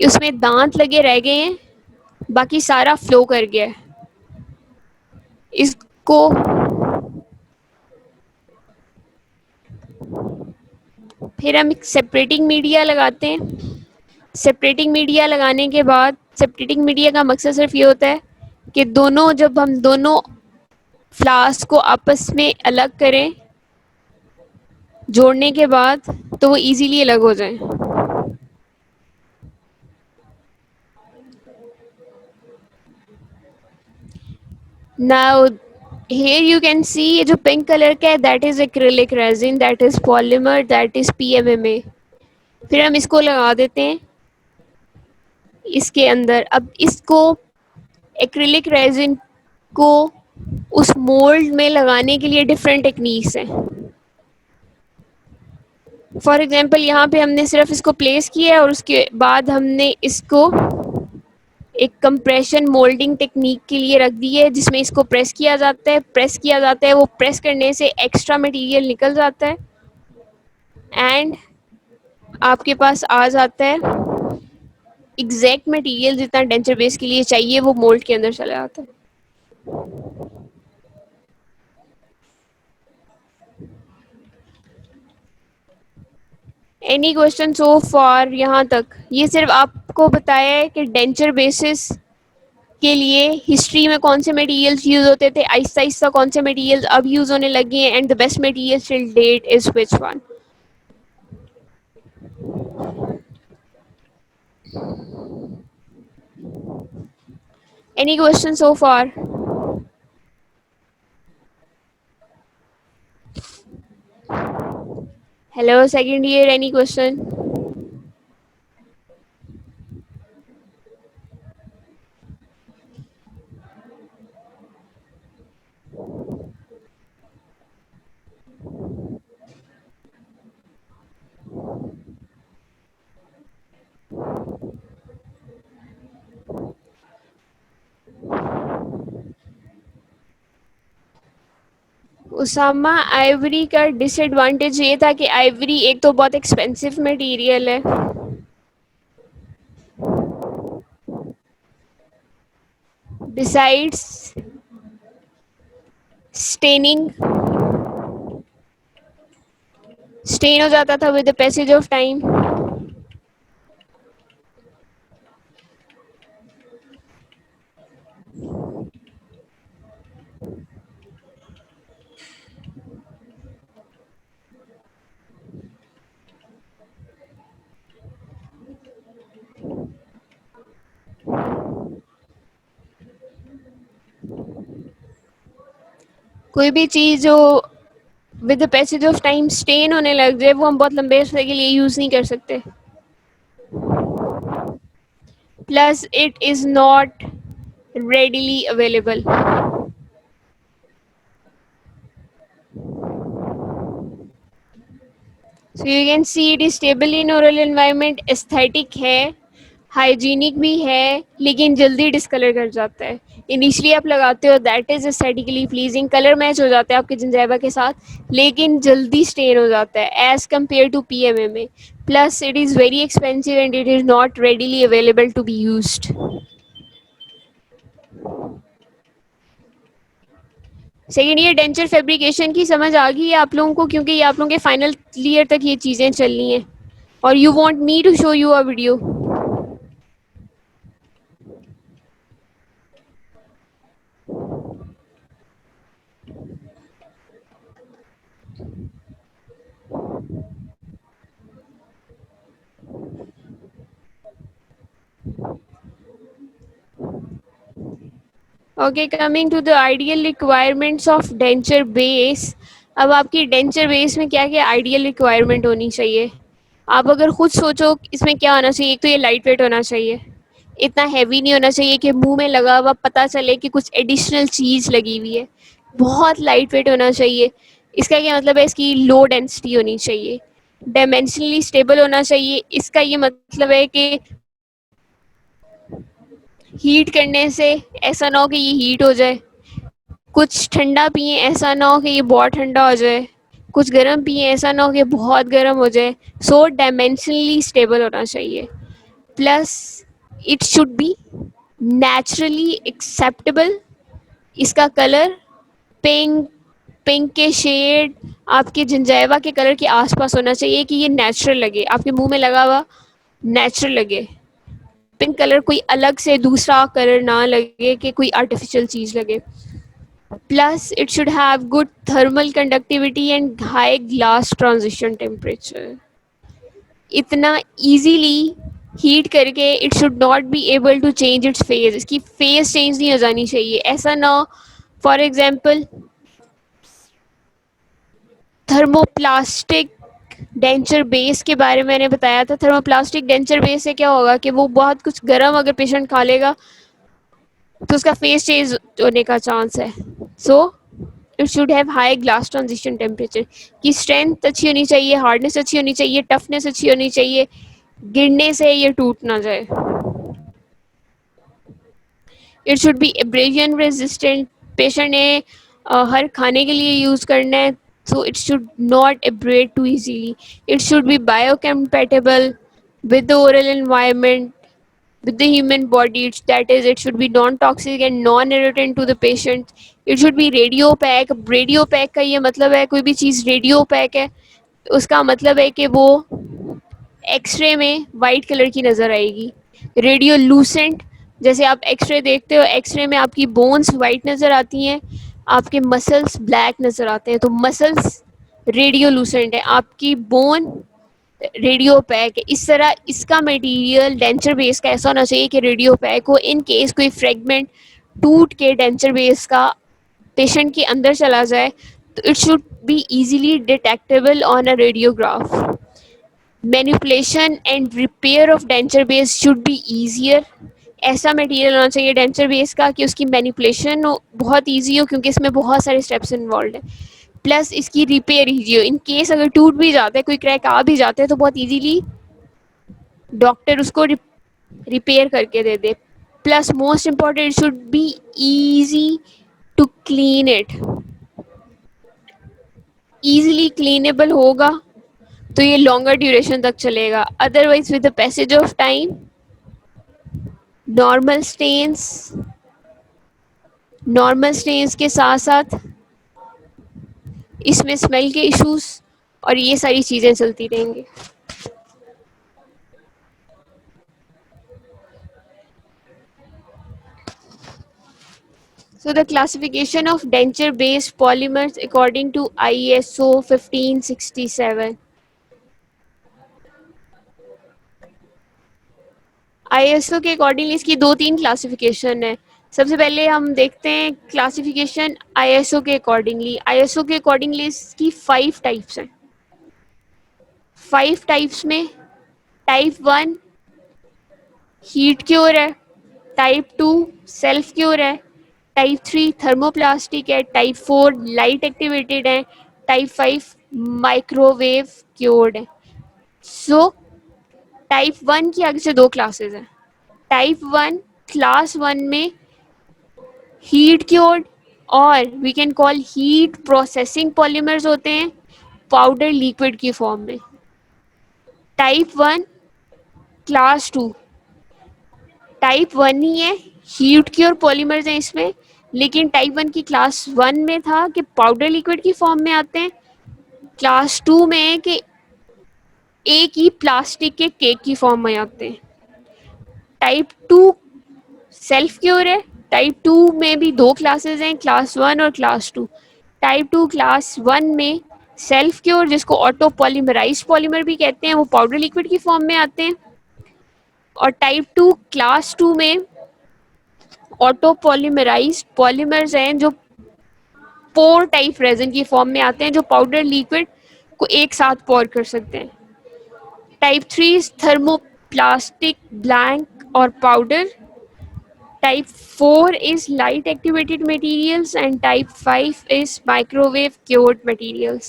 उसमें दांत लगे रह गए हैं, बाकी सारा फ्लो कर गया है। इसको फिर हम एक सेपरेटिंग मीडिया लगाते हैं। सेपरेटिंग मीडिया लगाने के बाद, सेपरेटिंग मीडिया का मकसद सिर्फ ये होता है कि दोनों, जब हम दोनों फ्लास्क को आपस में अलग करें जोड़ने के बाद, तो वो इजीली अलग हो जाए। Now here you can see ये जो पिंक कलर का है that is acrylic resin, that is polymer, that is PMMA। फिर हम इसको लगा देते हैं इसके अंदर। अब इसको, एक्रिलिक रेजिन को उस मोल्ड में लगाने के लिए डिफरेंट टेक्निक्स हैं। फॉर एग्जांपल यहाँ पे हमने सिर्फ इसको प्लेस किया है, और उसके बाद हमने इसको एक कंप्रेशन मोल्डिंग टेक्निक के लिए रख दी है, जिसमें इसको प्रेस किया जाता है। प्रेस किया जाता है, वो प्रेस करने से एक्स्ट्रा मटेरियल निकल जाता है, एंड आपके पास आ जाता है एग्जैक्ट मटेरियल जितना डेंचर बेस के लिए चाहिए, वो मोल्ड के अंदर चला जाता है। Any question so for? यहाँ तक ये सिर्फ आपको बताया है कि डेंचर बेसिस के लिए हिस्ट्री में कौन से मटेरियल्स यूज होते थे, आहिस्ता आहिस्ता कौन से मटेरियल्स अब यूज होने लगे हैं, and the best material till date is which one. Any question so for? Hello second year, any question? Usama, ivory का डिसएडवांटेज ये था कि आइवरी एक तो बहुत एक्सपेंसिव मटेरियल है, बिसाइड्स स्टेनिंग, स्टेन हो जाता था with the passage of time. कोई भी चीज़ जो with the passage of time stain होने लग जाए वो हम बहुत लंबे अरसे के लिए यूज़ नहीं कर सकते. Plus it is not readily available. So you can see it is stable in oral environment, aesthetic है, हाइजीनिक भी है, लेकिन जल्दी डिस्कलर कर जाता है. इनिशियली आप लगाते हो that is aesthetically pleasing, colour match हो जाता है आपके जिंजाइवा के साथ, लेकिन जल्दी स्टेन हो जाता है as compare to PMMA. Plus it is very expensive and it is not readily available to be used. Second year denture fabrication की समझ आ गई है आप लोगों को, क्योंकि ये आप लोगों के फाइनल ईयर तक ये चीज़ें चलनी हैं. और you want me to show you a video. Okay, coming to the ideal requirements of denture base. अब आपकी डेंचर बेस में क्या क्या आइडियल रिक्वायरमेंट होनी चाहिए. आप अगर खुद सोचो इसमें क्या होना चाहिए, एक तो ये लाइट वेट होना चाहिए, इतना हैवी नहीं होना चाहिए कि मुंह में लगा हुआ पता चले कि कुछ एडिशनल चीज़ लगी हुई है. बहुत लाइट वेट होना चाहिए. इसका क्या मतलब है, इसकी लो डेंसिटी होनी चाहिए. डायमेंशनली स्टेबल होना चाहिए. इसका ये मतलब है कि हीट करने से ऐसा ना हो कि ये हीट हो जाए, कुछ ठंडा पिए ऐसा ना हो कि ये बहुत ठंडा हो जाए, कुछ गर्म पिए ऐसा ना हो कि बहुत गर्म हो जाए. सो डायमेंशनली स्टेबल होना चाहिए. Plus it should B naturally acceptable. इसका कलर पिंक, पिंक के शेड आपके जिंजाइवा के कलर के आसपास होना चाहिए कि ये नेचुरल लगे, आपके मुंह में लगा हुआ नेचुरल लगे. पिंक कलर कोई अलग से दूसरा कलर ना लगे कि कोई आर्टिफिशियल चीज़ लगे. Plus, it should have good thermal conductivity and high glass transition temperature. इतना easily हीट करके it should not be able to change its phase. इसकी फेज चेंज नहीं हो जानी चाहिए. ऐसा ना, for example thermoplastic denture base के बारे में मैंने बताया था. थर्मोप्लास्टिक डेंचर बेस से क्या होगा कि वो बहुत कुछ गर्म अगर पेशेंट खा लेगा तो उसका फेस चेंज होने का चांस है. So it should have high glass transition temperature. की स्ट्रेंथ अच्छी होनी चाहिए, हार्डनेस अच्छी होनी चाहिए, टफनेस अच्छी होनी चाहिए, गिरने से ये टूट ना जाए. It should B abrasion resistant. Patient ने हर खाने के लिए यूज़ करना है, so it should not abrade too easily. It should be biocompatible with the oral environment, with the human body. That is, it should be non-toxic and non-irritant to the patient. It should be radio pack. Radio pack का ये मतलब है, कोई भी चीज़ रेडियो पैक है उसका मतलब है कि वो एक्सरे में वाइट कलर की नज़र आएगी. रेडियो लूसेंट, जैसे आप एक्सरे देखते हो, एक्सरे में आपकी बोन्स वाइट नज़र आती हैं, आपके मसल्स ब्लैक नज़र आते हैं. तो मसल्स रेडियो लूसेंट है, आपकी बोन रेडियो पैक है. इस तरह इसका मटेरियल डेंचर बेस का ऐसा होना चाहिए कि रेडियो पैक हो. इन केस कोई फ्रेगमेंट टूट के डेंचर बेस का पेशेंट के अंदर चला जाए तो it should be easily detectable on a radiograph. Manipulation and repair of denture base should be easier. ऐसा मटेरियल होना चाहिए डेंचर बेस का कि उसकी मैनिपुलेशन बहुत ईजी हो, क्योंकि इसमें बहुत सारे स्टेप्स इन्वॉल्व हैं. प्लस इसकी रिपेयर ईजी हो. इन केस अगर टूट भी जाता है, कोई क्रैक आ भी जाता है, तो बहुत इजीली डॉक्टर उसको रिपेयर करके दे दे. Plus most important, it should be easy to clean it. Easily cleanable होगा तो ये लॉन्गर ड्यूरेशन तक चलेगा. Otherwise with the passage of time normal stains के साथ साथ इसमें स्मेल के इश्यूज और ये सारी चीज़ें चलती रहेंगी. So the classification of denture-based polymers according to ISO 1567. ISO के अकॉर्डिंग इसकी 2-3 क्लासिफिकेशन है. सबसे पहले हम देखते हैं क्लासिफिकेशन आईएसओ के अकॉर्डिंगली। आईएसओ के अकॉर्डिंगली इसकी 5 टाइप्स हैं। 5 टाइप्स में टाइप 1 हीट क्योर है, टाइप 2 सेल्फ क्योर है, टाइप 3 थर्मोप्लास्टिक है, टाइप 4 लाइट एक्टिवेटेड है, टाइप 5 माइक्रोवेव क्योर्ड है। सो टाइप 1 की आगे से 2 क्लासेस हैं। टाइप 1 क्लास 1 में हीट क्योर्ड और we can call heat processing polymers होते हैं पाउडर लिक्विड की फॉर्म में। टाइप 1 क्लास 2 टाइप 1 ही है, हीट क्योर पॉलीमर्स हैं इसमें, लेकिन टाइप 1 की क्लास 1 में था कि पाउडर लिक्विड की फॉर्म में आते हैं, क्लास 2 में है कि एक ही प्लास्टिक के केक की फॉर्म में आते हैं। टाइप 2 सेल्फ क्योर है। टाइप 2 में भी 2 क्लासेस हैं, क्लास 1 और क्लास 2। टाइप 2 क्लास 1 में सेल्फ क्योर, जिसको ऑटो पॉलीमराइज पॉलीमर भी कहते हैं, वो पाउडर लिक्विड की फॉर्म में आते हैं। और टाइप 2 क्लास 2 में ऑटो पॉलीमराइज पॉलीमर्स हैं जो पोर टाइप रेजन की फॉर्म में आते हैं, जो पाउडर लिक्विड को एक साथ पोर कर सकते हैं। टाइप 3 थर्मोप्लास्टिक ब्लैंक और powder. Type 4 is light activated materials and type 5 is microwave cured materials.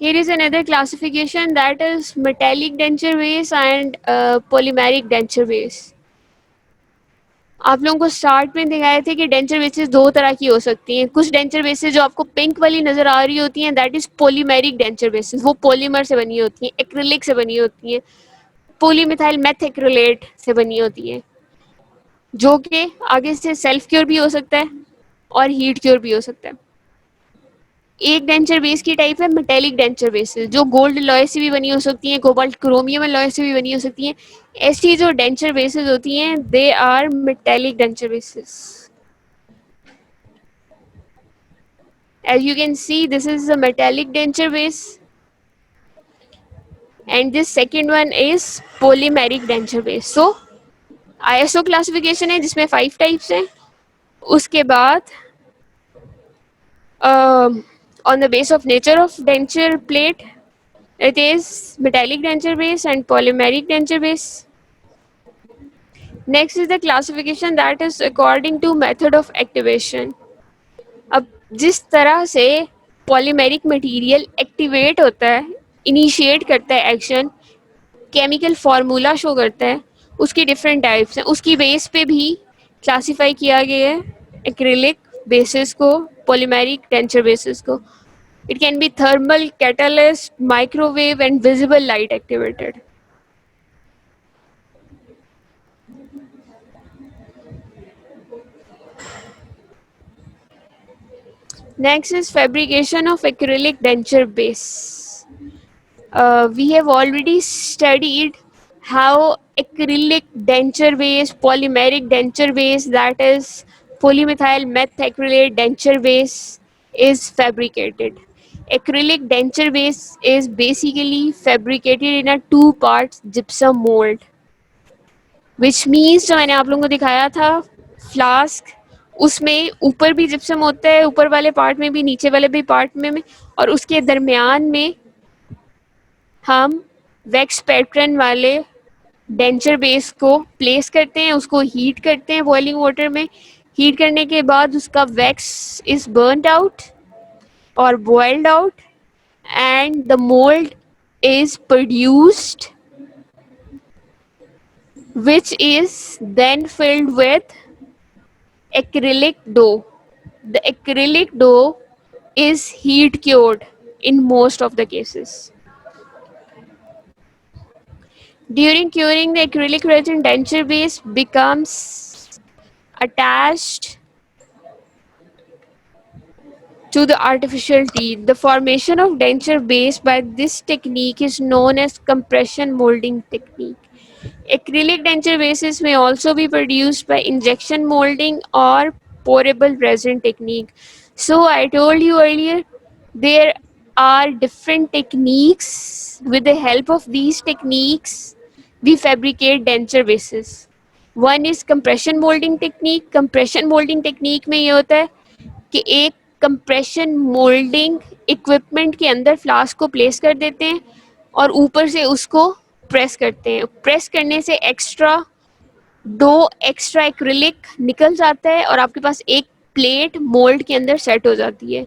Here is another classification, that is metallic denture base and polymeric denture base. आप लोगों को स्टार्ट में दिखाए थे कि डेंचर बेसिस 2 तरह की हो सकती हैं। कुछ डेंचर बेसिस जो आपको पिंक वाली नजर आ रही होती हैं, that is polymeric denture basis, वो पॉलीमर से बनी होती हैं, एक्रिलिक से बनी होती हैं, पॉलीमिथाइल मेथएक्रिलेट से बनी होती हैं, जो कि आगे से सेल्फ क्योर भी हो सकता है और हीट क्योर भी हो सकता है। एक डेंचर बेस की टाइप है मेटेलिक डेंचर बेसिस, जो गोल्ड लॉय से भी बनी हो सकती हैं, कोबाल्ट क्रोमियम लॉय से भी बनी हो सकती हैं। ऐसी जो डेंचर बेसिस होती हैं, they are metallic denture bases. As you can see, this is a metallic denture base and this second one is polymeric denture base. So ISO classification है जिसमें 5 types हैं। उसके बाद on the base of nature of denture plate, it is metallic denture base and polymeric denture base. Next is the classification, that is according to method of activation. अब जिस तरह से पॉलीमेरिक मटेरियल एक्टिवेट होता है, इनिशिएट करता है एक्शन, केमिकल फार्मूला शो करता है, उसकी डिफरेंट टाइप्स हैं। उसकी बेस पे भी क्लासिफाई किया गया है एक्रिलिक बेसिस को, पॉलीमेरिक डेंचर बेसिस को। It can be thermal, catalyst, microwave and visible light activated. Next is fabrication of acrylic denture base. We have already studied how acrylic denture base, polymeric denture base, that is polymethyl methacrylate denture base, is fabricated. Acrylic denture base is basically fabricated in a 2 parts gypsum mold, which means जो मैंने आप लोगों को दिखाया था फ्लास्क, उसमें ऊपर भी जिप्सम होता है, ऊपर वाले पार्ट में भी, नीचे वाले भी पार्ट में, और उसके दरमियान में हम वैक्स पैटर्न वाले डेंचर बेस को प्लेस करते हैं, उसको हीट करते हैं बॉइलिंग वाटर में। हीट करने के बाद उसका वैक्स इज बर्नड आउट और boiled out and the mould is produced, which is then filled with acrylic dough. The acrylic dough is heat cured in most of the cases. During curing, the acrylic resin denture base becomes attached to the artificial teeth. The formation of denture base by this technique is known as compression molding technique. Acrylic denture bases may also be produced by injection molding or pourable resin technique. So I told you earlier, there are different techniques. With the help of these techniques, we fabricate denture bases. One is compression molding technique. Compression molding technique में ये होता है कि एक कंप्रेशन मोल्डिंग इक्विपमेंट के अंदर फ्लास्क को प्लेस कर देते हैं और ऊपर से उसको प्रेस करते हैं. प्रेस करने से दो एक्स्ट्रा एक्रिलिक निकल जाता है और आपके पास एक प्लेट मोल्ड के अंदर सेट हो जाती है.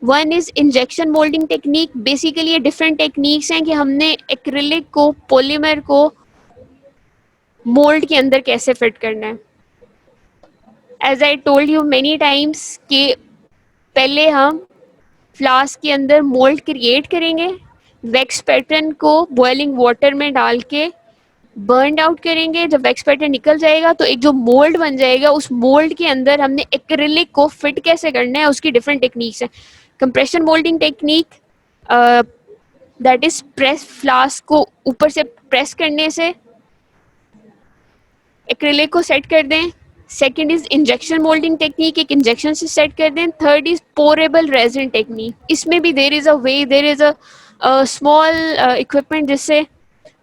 One is injection moulding technique. Basically ये डिफरेंट टेक्निक्स हैं कि हमने एक्रिलिक को, पॉलीमर को मोल्ड के अंदर कैसे फिट करना है. As I told you many times कि पहले हम फ्लास्क के अंदर मोल्ड क्रिएट करेंगे, वैक्स पैटर्न को बॉइलिंग वाटर में डाल के बर्न आउट करेंगे. जब वैक्स पैटर्न निकल जाएगा तो एक जो मोल्ड बन जाएगा, उस मोल्ड के अंदर हमने एक्रिलिक को फिट कैसे करना है उसकी डिफरेंट टेक्निक्स हैं. Compression moulding technique that is press, flask को ऊपर से प्रेस करने से एक्रिलिक को सेट कर दें. Second is injection moulding technique, एक इंजेक्शन से सेट कर दें. Third is pourable resin technique. इसमें भी there is a way, there is a small equipment जिससे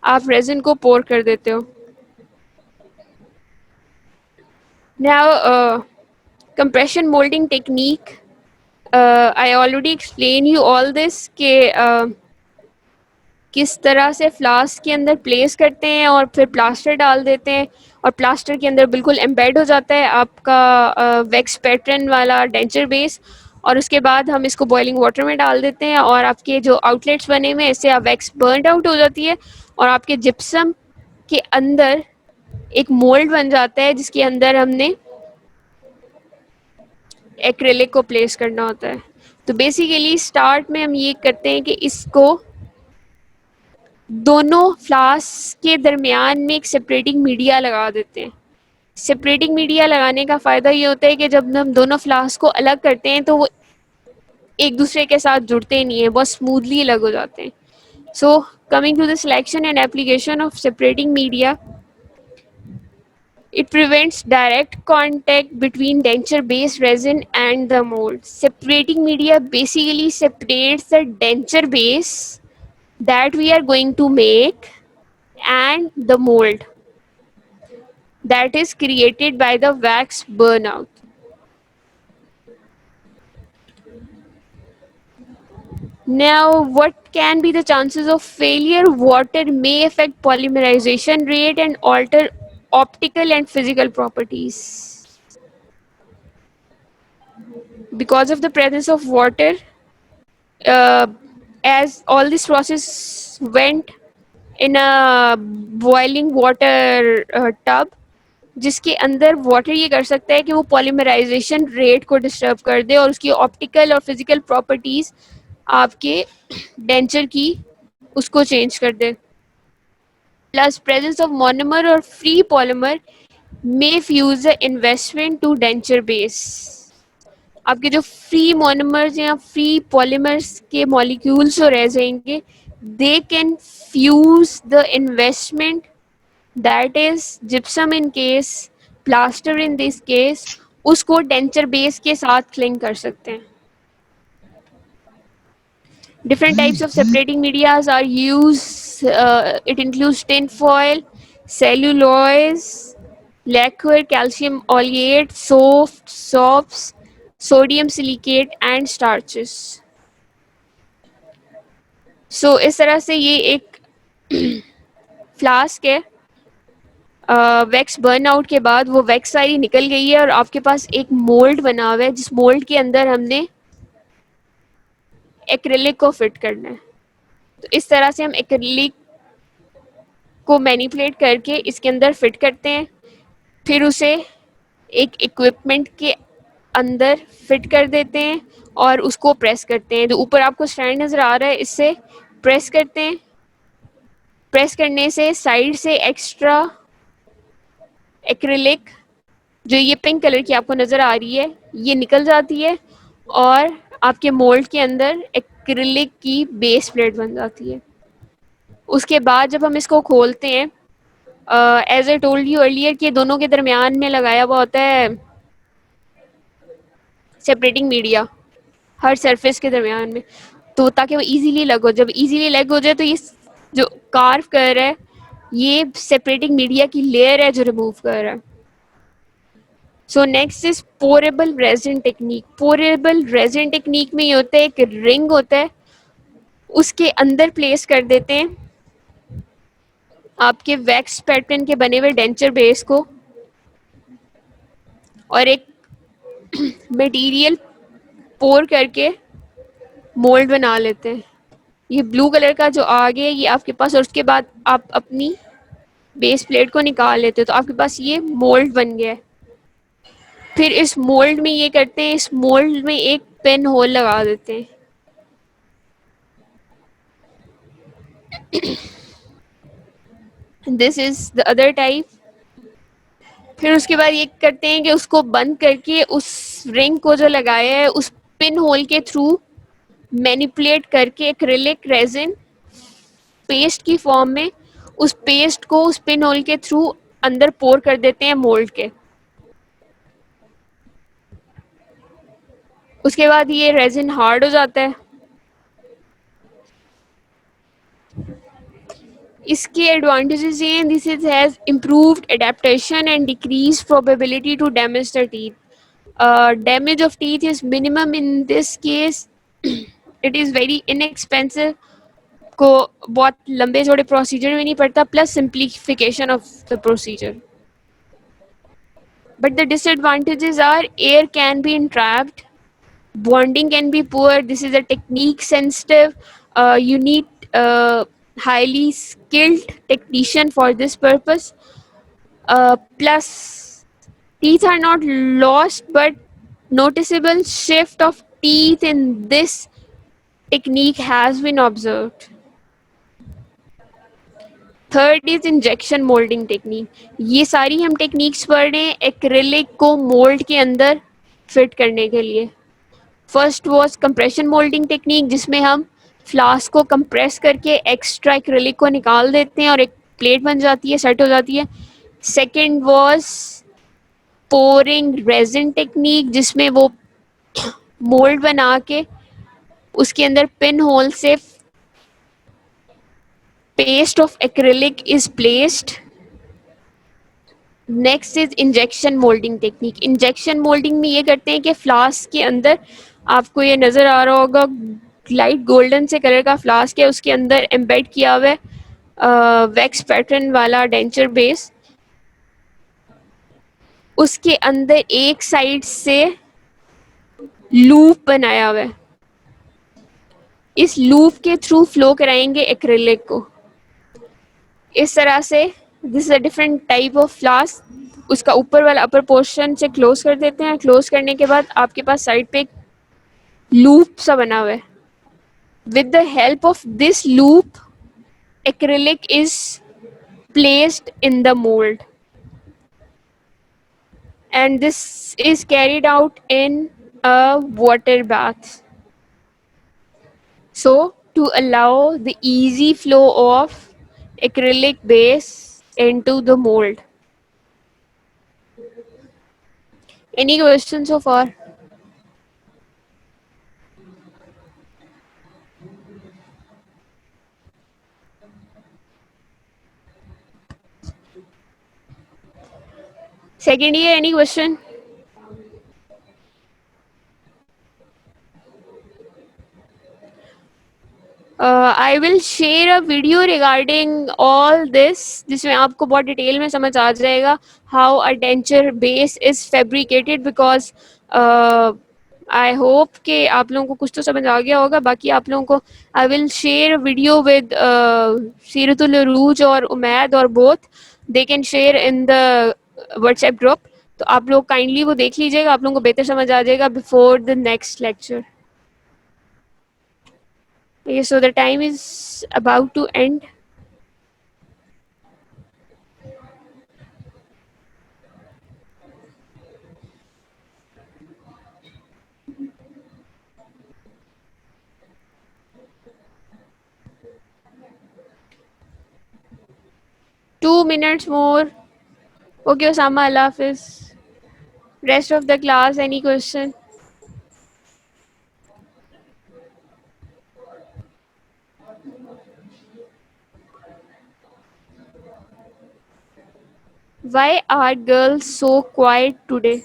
आप रेजिन को पोर कर देते हो. Now compression molding technique, I already explained you all this कि किस तरह से फ्लास्क के अंदर प्लेस करते हैं और फिर प्लास्टर डाल देते हैं और प्लास्टर के अंदर बिल्कुल एम्बेड हो जाता है आपका वैक्स पैटर्न वाला डेंचर बेस. और उसके बाद हम इसको बॉइलिंग वाटर में डाल देते हैं और आपके जो आउटलेट्स बने हुए हैं इससे वैक्स बर्न आउट हो जाती है और आपके जिप्सम के अंदर एक मोल्ड बन जाता है जिसके अंदर हमने एक्रेलिक को प्लेस करना होता है. तो बेसिकली स्टार्ट में हम ये करते हैं कि इसको दोनों फ्लास्क के दरमियान में एक सेपरेटिंग मीडिया लगा देते हैं. सेपरेटिंग मीडिया लगाने का फ़ायदा ये होता है कि जब हम दोनों फ्लास्क को अलग करते हैं तो वो एक दूसरे के साथ जुड़ते नहीं है, बहुत स्मूथली अलग हो जाते हैं. So coming to the selection and application of separating media, it prevents direct contact between denture based resin and the mold. Separating media basically separates the denture base that we are going to make and the mold that is created by the wax burnout. Now, what can be the chances of failure? Water may affect polymerization rate and alter optical and physical properties. Because of the presence of water, uh, as all this process went in a boiling water tub, जिसके अंदर वाटर ये कर सकता है कि वो पॉलीमराइजेशन रेट को डिस्टर्ब कर दे और उसकी ऑप्टिकल और फिजिकल प्रॉपर्टीज आपके डेंचर की उसको चेंज कर दे. प्लस प्रेजेंस ऑफ मोनोमर और free polymer may fuse the investment to denture base. आपके जो फ्री मोनोमर्स या फ्री पॉलीमर्स के मॉलिक्यूल्स जो रह जाएंगे, they can fuse the investment, that is gypsum in case, plaster in this case, उसको डेंचर बेस के साथ क्लिंग कर सकते हैं. Different types of separating medias are used. It includes tin foil, cellulose, lacquer, calcium oleate, soaps, sodium silicate and starches. So इस तरह से ये एक फ्लास्क है. वैक्स बर्न आउट के बाद वो वैक्स सारी निकल गई है और आपके पास एक मोल्ड बना हुआ है जिस मोल्ड के अंदर हमने एक्रिलिक को फिट करना है. तो इस तरह से हम एक्रिलिक को मैनिपुलेट करके इसके अंदर फिट करते हैं, फिर उसे एक इक्विपमेंट के अंदर फिट कर देते हैं और उसको प्रेस करते हैं. तो ऊपर आपको स्टैंड नज़र आ रहा है, इससे प्रेस करते हैं. प्रेस करने से साइड से एक्स्ट्रा एक्रिलिक जो ये पिंक कलर की आपको नज़र आ रही है ये निकल जाती है और आपके मोल्ड के अंदर एक्रिलिक की बेस प्लेट बन जाती है. उसके बाद जब हम इसको खोलते हैं, as I told you earlier कि दोनों के दरमियान में लगाया हुआ होता है सेपरेटिंग मीडिया हर सरफेस के दरमियान में. तो ताकि वो इजीली लग हो, जब इजीली लग हो जाए तो ये जो कार्व कर रहा है ये सेपरेटिंग मीडिया की लेयर है जो रिमूव कर रहा है. So next is pourable resin technique. Pourable resin technique में ये होता है एक रिंग होता है, उसके अंदर प्लेस कर देते हैं आपके वैक्स पैटर्न के बने हुए डेंचर बेस को और एक मटेरियल पोर करके मोल्ड बना लेते हैं. ये ब्लू कलर का जो आगे है ये आपके पास, और उसके बाद आप अपनी बेस प्लेट को निकाल लेते हो तो आपके पास ये मोल्ड बन गया है. फिर इस मोल्ड में ये करते हैं, इस मोल्ड में एक पेन होल लगा देते हैं. This is the other type. फिर उसके बाद ये करते हैं कि उसको बंद करके उस रिंग को जो लगाया है उस पिन होल के थ्रू मैनिपुलेट करके एक्रिलिक रेजिन पेस्ट की फॉर्म में उस पेस्ट को उस पिन होल के थ्रू अंदर पोर कर देते हैं मोल्ड के. उसके बाद ये रेजिन हार्ड हो जाता है. इसके एडवांटेजेस ये हैं, this is has improved adaptation and decrease probability to damage the teeth. Damage of teeth is minimum in this case. It is very inexpensive, को बहुत लंबे चौड़े प्रोसीजर में नहीं पड़ता, plus simplification of the procedure. But the disadvantages are air can be entrapped, bonding can be poor. This is a technique sensitive. You need highly skilled technician for this purpose. Plus, teeth are not lost, but noticeable shift of teeth in this technique has been observed. Third is injection moulding technique. ये सारी हम टेक्निक्स पढ़ रहे हैं एक्रिलिक को मोल्ड के अंदर फिट करने के लिए. First was compression moulding technique, जिसमें हम फ्लास्क को कंप्रेस करके एक्स्ट्रा एक्रिलिक को निकाल देते हैं और एक प्लेट बन जाती है, सेट हो जाती है. Second was pouring resin technique, जिसमें वो मोल्ड बना के उसके अंदर पिन होल से paste of acrylic is placed. Next is injection moulding technique. Injection moulding में ये करते हैं कि फ्लास्क के अंदर, आपको ये नज़र आ रहा होगा लाइट गोल्डन से कलर का फ्लास्क है, उसके अंदर एम्बेड किया हुआ है वैक्स पैटर्न वाला डेंचर बेस. उसके अंदर एक साइड से लूप बनाया हुआ है, इस लूप के थ्रू फ्लो कराएंगे एक्रिलिक को. इस तरह से this is a different type of flask. उसका ऊपर वाला अपर पोर्शन से क्लोज कर देते हैं. क्लोज करने के बाद आपके पास साइड पे एक लूप सा बना हुआ है. With the help of this loop acrylic is placed in the mold and this is carried out in a water bath, so to allow the easy flow of acrylic base into the mold. Any questions so far? Second year, any question? I will share a video regarding all this, जिसमें आपको बहुत डिटेल में समझ आ जाएगा how a denture base is fabricated, because I hope कि आप लोगों को कुछ तो समझ आ गया होगा. बाकी आप लोगों को I will share a video with सीरतुल अरूज और उमैद, और both they can share in the WhatsApp group. तो आप लोग काइंडली वो देख लीजिएगा, आप लोगों को बेहतर समझ आ जाएगा before the next lecture. Okay, so the time is about to end. Two minutes more. Okay, Osama, Allah Hafiz. Rest of the class, any question? Why are girls so quiet today?